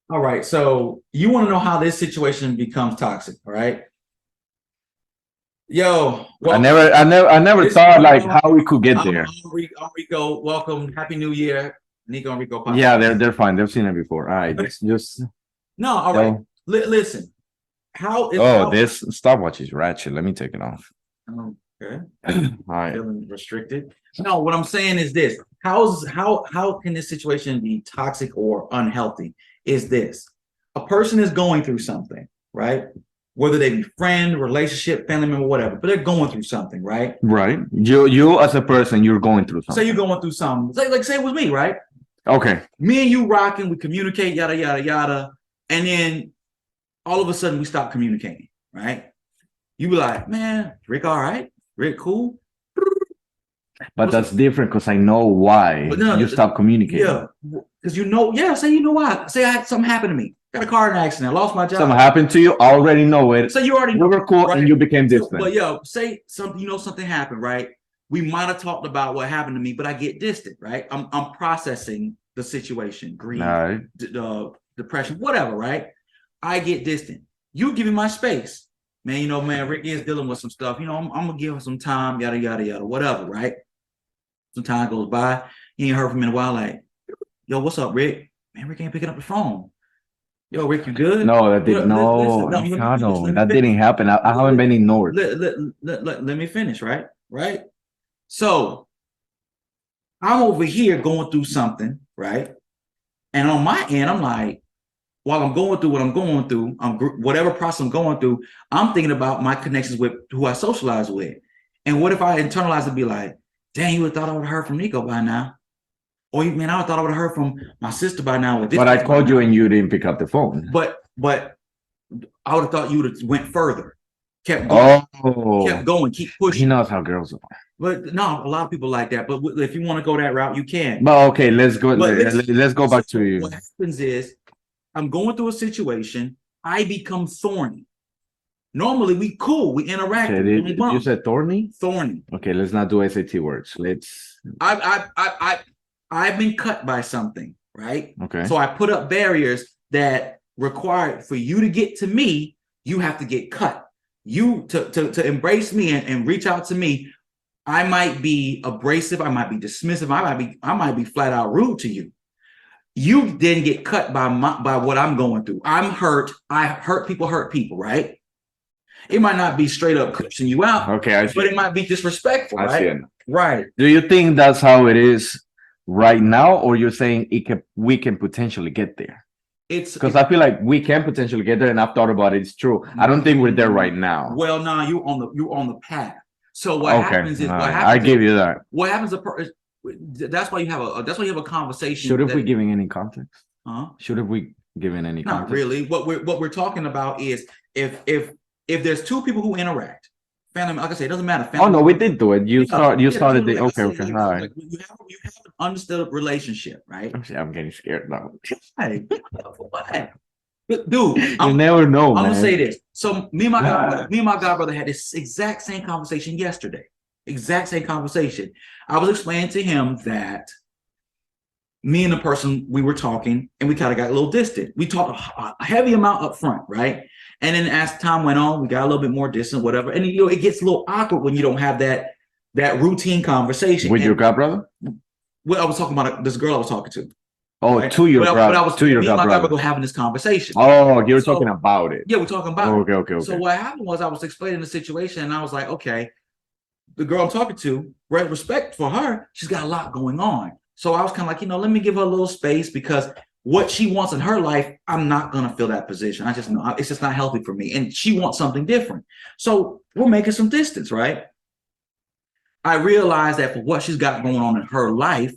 All right. So you want to know how this situation becomes toxic, all right? Yo, welcome. I never This is thought like Nico. how we could get I'm, there. I'm Rico. Welcome. Happy New Year. Nico and Rico Yeah, podcast. they're fine. They've seen it before. All right, just No, all right. tell. Listen, how is Oh, how this stopwatch is ratchet. Let me take it off. okay. All right. Feeling restricted. No, what I'm saying is this. How can this situation be toxic or unhealthy? Is this a person is going through something, right? Whether they be friend, relationship, family member, whatever, but they're going through something, right? Right. You as a person, you're going through Say you're something. going through something. Like say it was me, right? Okay. Me and you rocking, we communicate, yada yada yada, and then all of a sudden we stop communicating, right? You be like, man, Rick, all right, Rick, cool. But What's that's different because I know why But no, you stop communicating. yeah, because yeah, say you know why. Say something happened to me. Got a car accident, lost my Something job. happened to you, I already know it. So you already We know, were cool right? and you became So, distant. but yo, say something, something happened, right? We might have talked about what happened to me, but I get distant, right? I'm processing the situation, All grief, right. depression, whatever, right? I get distant. You give me my space. Man, man, Rick is dealing with some stuff. I'm gonna give him some time, yada, yada, yada, whatever, right? Some time goes by. You ain't heard from him in a while, like, yo, what's up, Rick? Man, Rick ain't picking up the phone. Yo, Rick, you good? No, that did Listen, no, no, let me finish. Ricardo. Let me That finish. didn't happen. I haven't been ignored. Let me finish, right? Right. So I'm over here going through something, right? And on my end, I'm like, while I'm going through what I'm going through, whatever process I'm going through, I'm thinking about my connections with who I socialize with. And what if I internalize and be like, dang, you would have thought I would have heard from Nico by now. Or man, I thought I would have heard from my sister by now. Or this But I by called you now. and you didn't pick up the phone. But I would have thought you would have went further, kept going, kept Oh, going, keep he pushing. knows how girls are. But no, a lot of people like that. But if you want to go that route, you can. But okay, let's go. But Let's go so back to you. what happens is I'm going through a situation. I become thorny. Normally we cool, we interact. Okay, We you bump. said thorny. Thorny. Okay, let's not do SAT words. Let's. I've been cut by something, right? Okay. So I put up barriers that require for you to get to me, you have to get cut. You to embrace me and reach out to me. I might be abrasive, I might be dismissive, I might be flat out rude to you. You then get cut by what I'm going through. I'm hurt. I hurt people, right? It might not be straight up cursing you out, Okay, I see. but it might be disrespectful, I right? see it. Right. Do you think that's how it is right now, or you're saying we can potentially get there? It's because I feel like we can potentially get there, and I've thought about it. It's true. I don't think we're there right now. Well, no, you're on the path. So what happens is I give you that. What happens? That's why you have a conversation. Should we giving any context? Huh? Should we giving any context? Not really. What we're talking about is if there's two people who interact, family, like I say, it doesn't matter. Oh no, we did do it. You started the okay. Like, All right. You have an understood relationship, right? I'm getting scared now. Hey, what? Dude, you never know, man. I'm gonna say this. So me and my godbrother had this exact same conversation yesterday. Exact same conversation. I was explaining to him that me and the person we were talking, and we kind of got a little distant. We talked a heavy amount up front, right? And then as time went on, we got a little bit more distant, whatever. And it gets a little awkward when you don't have that routine conversation. With your godbrother? Well, I was talking about this girl I was talking to. Oh, right? To your brother. Me and my godbrother were having this conversation. Oh, you were talking about it. Yeah, we're talking about it. Okay. So what happened was I was explaining the situation, and I was like, okay, the girl I'm talking to, right, respect for her, she's got a lot going on. So I was kind of like, let me give her a little space, because what she wants in her life, I'm not going to fill that position. I just know it's just not healthy for me. And she wants something different. So we're making some distance, right? I realized that for what she's got going on in her life,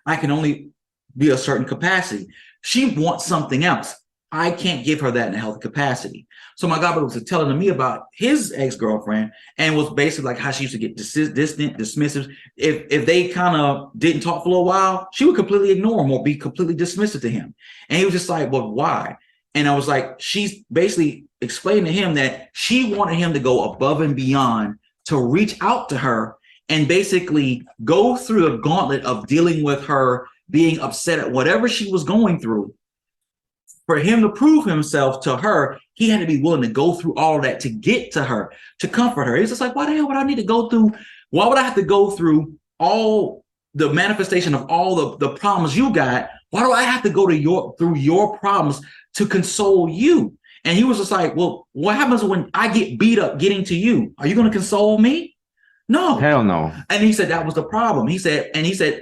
I can only be a certain capacity. She wants something else. I can't give her that in a healthy capacity. So my godbrother was telling me about his ex-girlfriend, and was basically like how she used to get distant, dismissive. If they kind of didn't talk for a little while, she would completely ignore him or be completely dismissive to him. And he was just like, well, why? And I was like, she's basically explaining to him that she wanted him to go above and beyond to reach out to her and basically go through the gauntlet of dealing with her being upset at whatever she was going through, For him to prove himself to her, he had to be willing to go through all of that to get to her, to comfort her. It's just like, why the hell would I need to go through? Why would I have to go through all the manifestation of all the problems you got? Why do I have to go to through your problems to console you? And he was just like, well, what happens when I get beat up getting to you? Are you going to console me? No. Hell no. And he said that was the problem. He said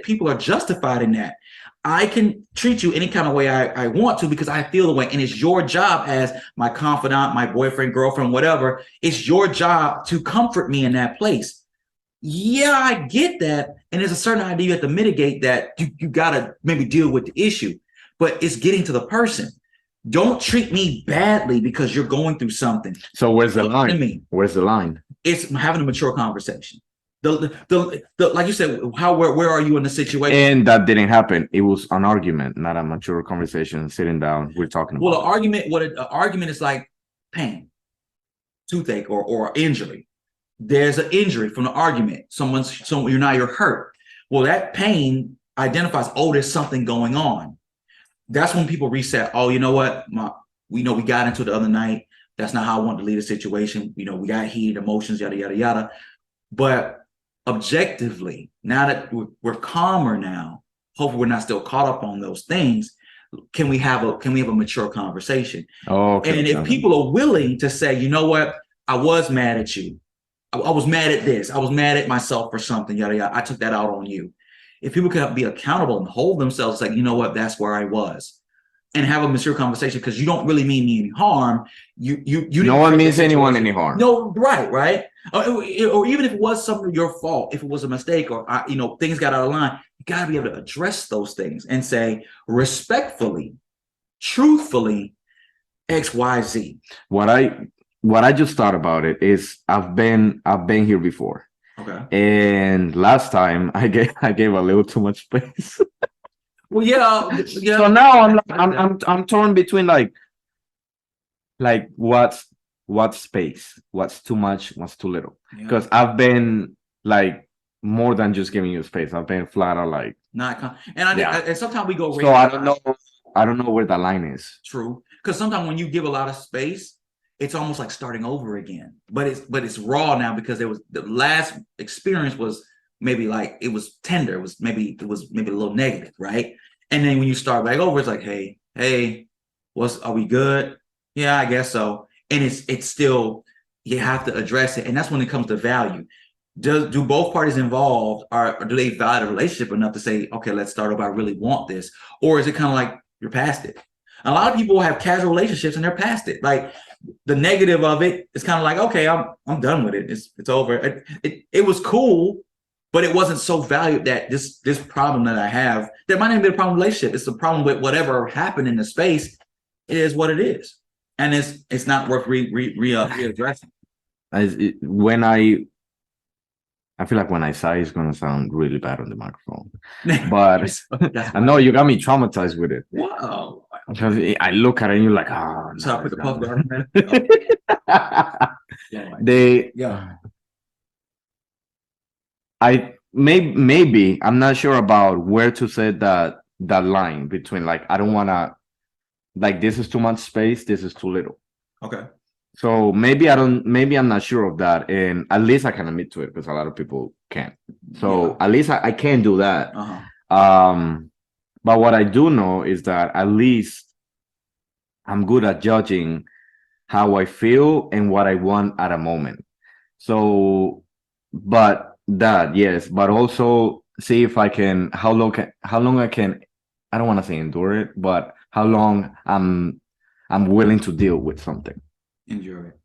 people are justified in that. I can treat you any kind of way I want to because I feel the way. And it's your job as my confidant, my boyfriend, girlfriend, whatever. It's your job to comfort me in that place. Yeah, I get that. And there's a certain idea you have to mitigate that. You got to maybe deal with the issue. But it's getting to the person. Don't treat me badly because you're going through something. So where's the line? Where's the line? It's having a mature conversation. The like you said, where are you in the situation? And that didn't happen. It was an argument, not a mature conversation. Sitting down, we're talking about. Well, an argument is like pain, toothache, or injury. There's an injury from the argument. You're hurt. Well, that pain identifies, oh, there's something going on. That's when people reset. Oh, you know what? We got into it the other night. That's not how I wanted to lead a situation. We got heated emotions, yada, yada, yada. But objectively, now that we're calmer now, hopefully we're not still caught up on those things. Can we have a mature conversation? Oh, okay. And if people are willing to say, you know what, I was mad at you. I was mad at this. I was mad at myself for something, yada, yada. I took that out on you. If people can be accountable and hold themselves like, you know what, that's where I was, and have a mature conversation because you don't really mean me any harm. You no one means anyone any harm. No, right. Or even if it was something your fault, if it was a mistake or things got out of line, you got to be able to address those things and say respectfully, truthfully, X, Y, Z. What I just thought about it is I've been here before. Okay. And last time I gave a little too much space. Well, yeah. So now I'm torn between like what's space, what's too much, what's too little. Because I've been like more than just giving you space. I've been flat out like and sometimes we go. So I don't know where the line is. True, because sometimes when you give a lot of space, it's almost like starting over again. But it's raw now because the last experience was maybe like it was tender. It was maybe a little negative, right? And then when you start back over, it's like, hey, are we good? Yeah, I guess so. And it's still, you have to address it. And that's when it comes to value. Do both parties involved or do they value the relationship enough to say, okay, let's start over, I really want this? Or is it kind of like you're past it? A lot of people have casual relationships and they're past it. Like the negative of it is kind of like, okay, I'm done with it. It's over. It was cool, but it wasn't so valued that this problem that I have, that might not be a problem with relationship. It's a problem with whatever happened in the space. It is what it is. And it's not worth readdressing. I feel like when I sigh, it's going to sound really bad on the microphone. But I know you got me traumatized with it. Wow. Because I look at it and you're like, oh, no. So I put the puff down. I maybe I'm not sure about where to set that line between like I don't want to, like, this is too much space, this is too little. Okay. So maybe I'm not sure of that, and at least I can admit to it because a lot of people can't. So at least I can do that. But what I do know is that at least I'm good at judging how I feel and what I want at a moment. So, but also see if I can, how long I can, I don't want to say endure it, but how long I'm willing to deal with something. Endure it.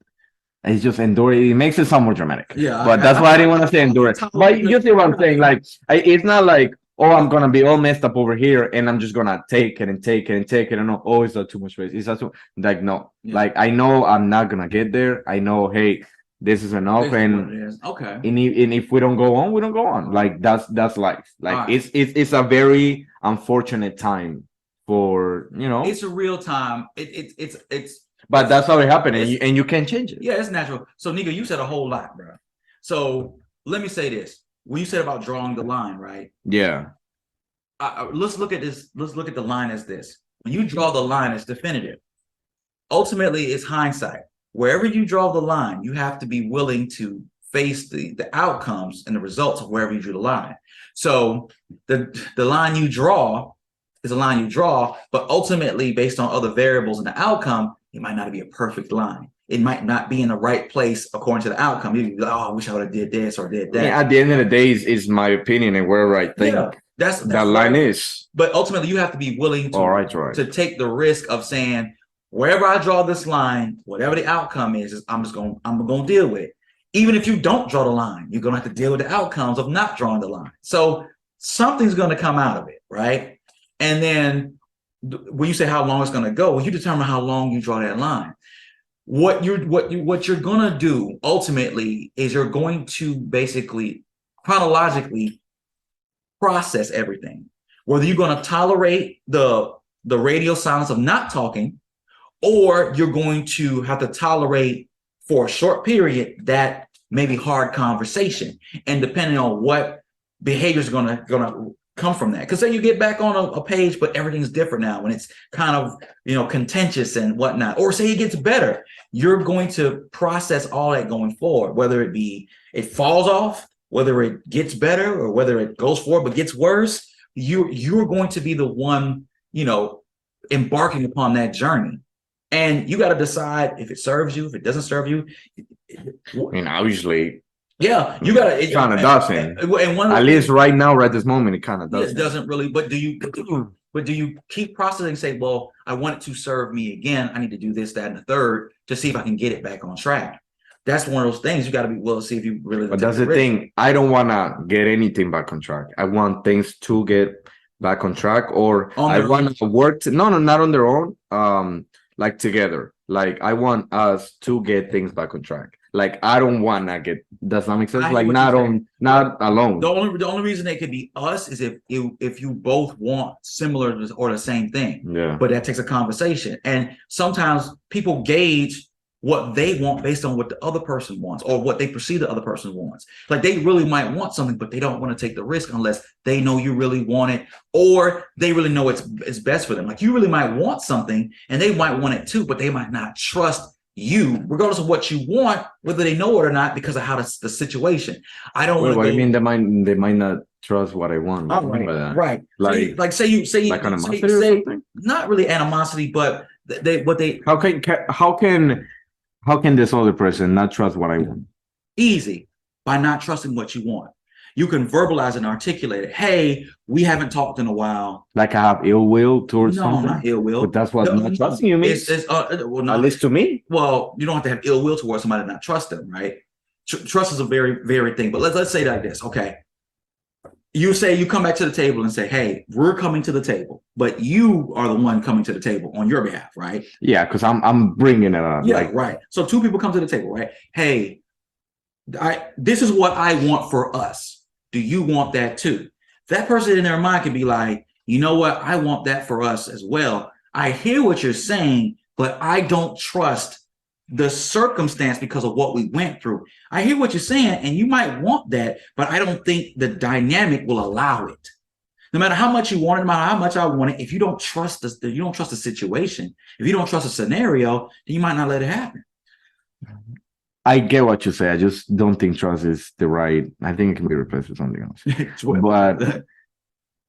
It's just endure it. It makes it sound more dramatic. Yeah. But that's why I didn't want to say endure it. But you see what I'm saying? Like, it's not like, oh, I'm going to be all messed up over here and I'm just going to take it and take it and take it. And oh, it's not too much space. It's not too, like, no. Yeah. Like, I know I'm not going to get there. I know, hey, this is enough. And if we don't go on, we don't go on. Like, that's life. Like, it's a very unfortunate time for, It's a real time. But that's how it happened, and you can't change it. Yeah, it's natural. So, Nico, you said a whole lot, bro. So, let me say this. When you said about drawing the line, right? Yeah. Let's look at this. Let's look at the line as this. when you draw the line, it's definitive. Ultimately, it's hindsight. Wherever you draw the line, you have to be willing to face the outcomes and the results of wherever you drew the line. So the line you draw is a line you draw, but ultimately, based on other variables and the outcome, it might not be a perfect line. It might not be in the right place according to the outcome. You'd be like, oh, I wish I would have did this or did that. Yeah, at the end of the day, is my opinion and wherever I think that's that line right. is. But ultimately, you have to be willing to to take the risk of saying, wherever I draw this line, whatever the outcome is I'm gonna deal with it. Even if you don't draw the line, you're gonna have to deal with the outcomes of not drawing the line. So something's gonna come out of it, right? And then when you say how long it's gonna go, well, you determine how long you draw that line. What you're gonna do ultimately is you're going to basically chronologically process everything. Whether you're gonna tolerate the radio silence of not talking, or you're going to have to tolerate for a short period that maybe hard conversation, and depending on what behaviors are gonna come from that. Because say you get back on a page, but everything's different now, when it's kind of contentious and whatnot, or say it gets better, you're going to process all that going forward, whether it be it falls off, whether it gets better, or whether it goes forward but gets worse. You're going to be the one embarking upon that journey. And you got to decide if it serves you, if it doesn't serve you. I mean, obviously, yeah, you got to. It kind of doesn't. And one at least right now, right this moment, it kind of doesn't. It doesn't really. But do you keep processing and say, well, I want it to serve me again. I need to do this, that, and the third to see if I can get it back on track. That's one of those things you got to be willing to see if you really. But that's the thing. I don't want to get anything back on track. I want things to get back on track, or I want to work. No, not on their own. Like together. Like I want us to get things back on track. Like I don't want to get. Does that make sense? Like not alone. The only reason they could be us is if you both want similar or the same thing. Yeah. But that takes a conversation, and sometimes people gauge what they want based on what the other person wants or what they perceive the other person wants. Like they really might want something, but they don't want to take the risk unless they know you really want it, or they really know it's best for them. Like you really might want something and they might want it too, but they might not trust you, regardless of what you want, whether they know it or not, because of how the situation. I don't want to. What do you mean they might not trust what I want? Right. Like say like animosity or something? Not really animosity, but how can this other person not trust what I want? Easy, by not trusting what you want. You can verbalize and articulate it. Hey, we haven't talked in a while. Like I have ill will towards something? No, not ill will. But that's what not trusting you means. Well, at least to me. Well, you don't have to have ill will towards somebody to not trust them, right? Trust is a very, very thing. But let's say like this, okay? You come back to the table and say, hey, we're coming to the table, but you are the one coming to the table on your behalf, right? Yeah, because I'm bringing it up. Yeah, right. So two people come to the table, right? Hey, this is what I want for us. Do you want that too? That person in their mind could be like, you know what? I want that for us as well. I hear what you're saying, but I don't trust the circumstance because of what we went through. I hear what you're saying, and you might want that, but I don't think the dynamic will allow it. No matter how much you want it, no matter how much I want it, if you don't trust the situation, if you don't trust the scenario, then you might not let it happen. I get what you say. I just don't think trust is the right. I think it can be replaced with something else. But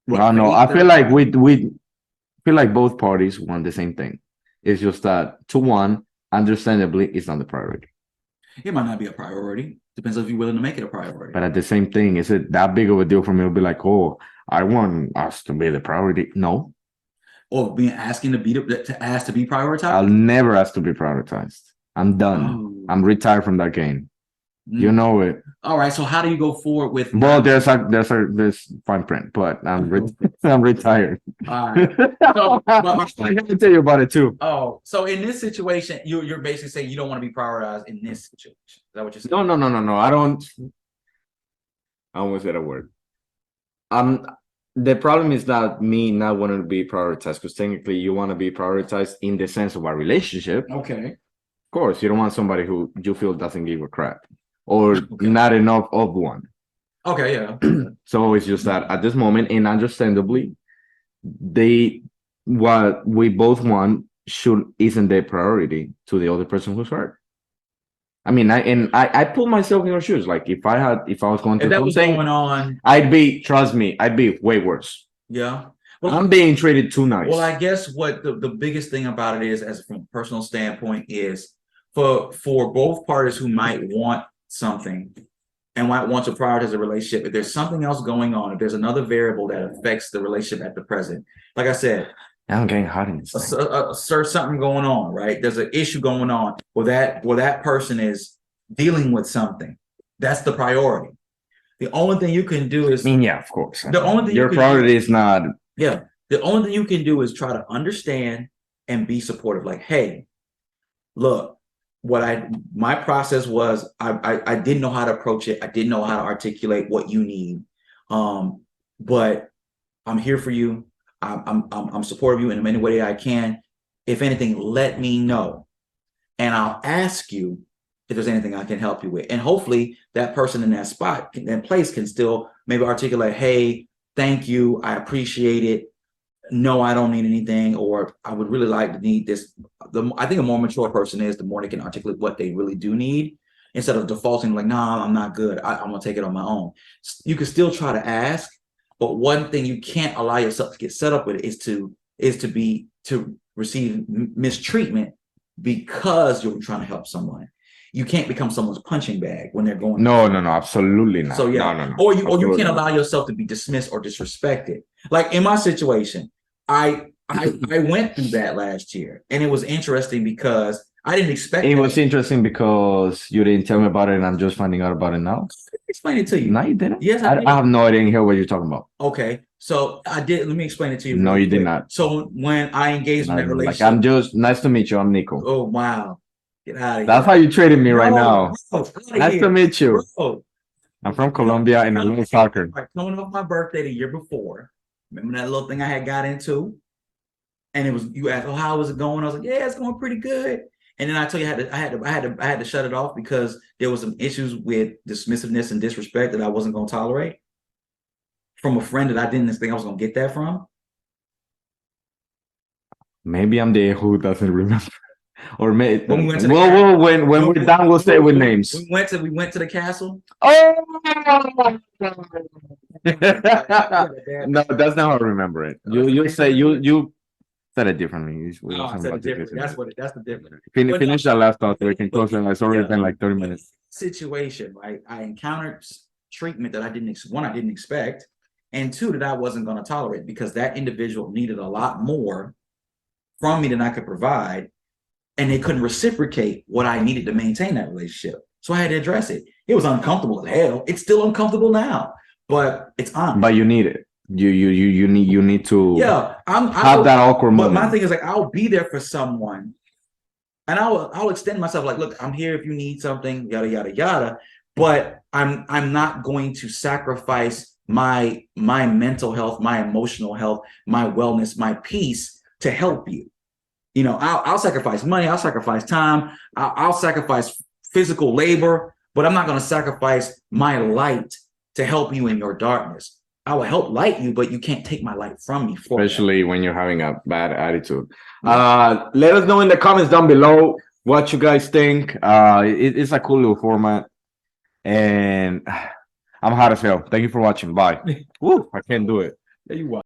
I don't know. I feel like we feel like both parties want the same thing. It's just that to one, understandably, it's not the priority. It might not be a priority. Depends if you're willing to make it a priority. But at the same thing, is it that big of a deal for me to be like, oh, I want us to be the priority? No. Or being asking to be prioritized? I'll never ask to be prioritized. I'm done. Oh. I'm retired from that game. You know it. All right. So how do you go forward with? Well, there's fine print, but I'm retired. All right. So, I can tell you about it too. Oh, so in this situation, you're basically saying you don't want to be prioritized in this situation. Is that what you're saying? No. I don't. I almost said a word. The problem is that me not wanting to be prioritized, because technically you want to be prioritized in the sense of a relationship. Okay. Of course, you don't want somebody who you feel doesn't give a crap. Or not enough of one. Okay, yeah. So it's just that at this moment, and understandably, they what we both want isn't their priority to the other person who's hurt. I mean, I put myself in your shoes. Like if I was going If through that was something, going on, trust me, I'd be way worse. yeah. Well, I'm being treated too nice. well, I guess what the biggest thing about it is, as from a personal standpoint, is for both parties who might want something and might want to prioritize a relationship, if there's something else going on, if there's another variable that affects the relationship at the present, like I said, I'm getting hot in this thing. something going on, right? There's an issue going on where that person is dealing with something. That's the priority. The only thing you can do is, I mean, yeah, of course. the only thing your priority is not. Yeah, the only thing you can do is try to understand and be supportive. Like, hey, look, my process was I didn't know how to approach it. I didn't know how to articulate what you need. But I'm here for you. I'm supportive of you in any way I can. If anything, let me know, and I'll ask you if there's anything I can help you with. And hopefully, that person in that spot, in that place, can still maybe articulate, "Hey, thank you. I appreciate it. No, I don't need anything," or "I would really like to need this." I think a more mature person is, the more they can articulate what they really do need, instead of defaulting like, "Nah, I'm not good. I'm gonna take it on my own." You can still try to ask, but one thing you can't allow yourself to get set up with is to receive mistreatment because you're trying to help someone. You can't become someone's punching bag when they're going. No, absolutely not. So yeah, no. Or you can't allow yourself to be dismissed or disrespected. Like in my situation, I went through that last year, and it was interesting because I didn't expect it. It Was interesting because you didn't tell me about it, and I'm just finding out about it now. Explain it to you. No, you didn't. Yes, I did. I have no idea here what you're talking about. Okay, so I did. Let me explain it to you. No, you did not. So when I engaged in that relationship, I'm just nice to meet you. I'm Nico. Oh wow, get out of here. That's how you treated me right now. Bro, nice to meet you. Bro. I'm from Colombia and I love soccer. Coming off my birthday the year before, remember that little thing I had got into? And it was, you asked, "Oh, how was it going?" I was like, "Yeah, it's going pretty good." And then I told you I had to shut it off because there was some issues with dismissiveness and disrespect that I wasn't going to tolerate from a friend that I didn't think I was going to get that from. Maybe I'm the who doesn't remember. Or maybe when we went to when we're done, we'll say with names. We went to the castle. Oh no, that's not how I remember it. You say you said it differently. That's the difference. Finish that last thought so we can close it. It's already been like 30 minutes. Situation, right? I encountered treatment that I didn't expect, and two, that I wasn't going to tolerate, because that individual needed a lot more from me than I could provide, and they couldn't reciprocate what I needed to maintain that relationship. So I had to address it. It was uncomfortable as hell. It's still uncomfortable now, but it's on. But you need it. You need to have that awkward moment. But my thing is, like, I'll be there for someone, and I'll extend myself. Like, look, I'm here if you need something, yada yada yada. But I'm not going to sacrifice my mental health, my emotional health, my wellness, my peace to help you. You know, I'll sacrifice money, I'll sacrifice time, I'll sacrifice physical labor, but I'm not going to sacrifice my light to help you in your darkness. I will help light you, but you can't take my light from me. Especially when you're having a bad attitude. Let us know in the comments down below what you guys think. It's a cool little format. And I'm hot as hell. Thank you for watching. Bye. Woo, I can't do it. There you are.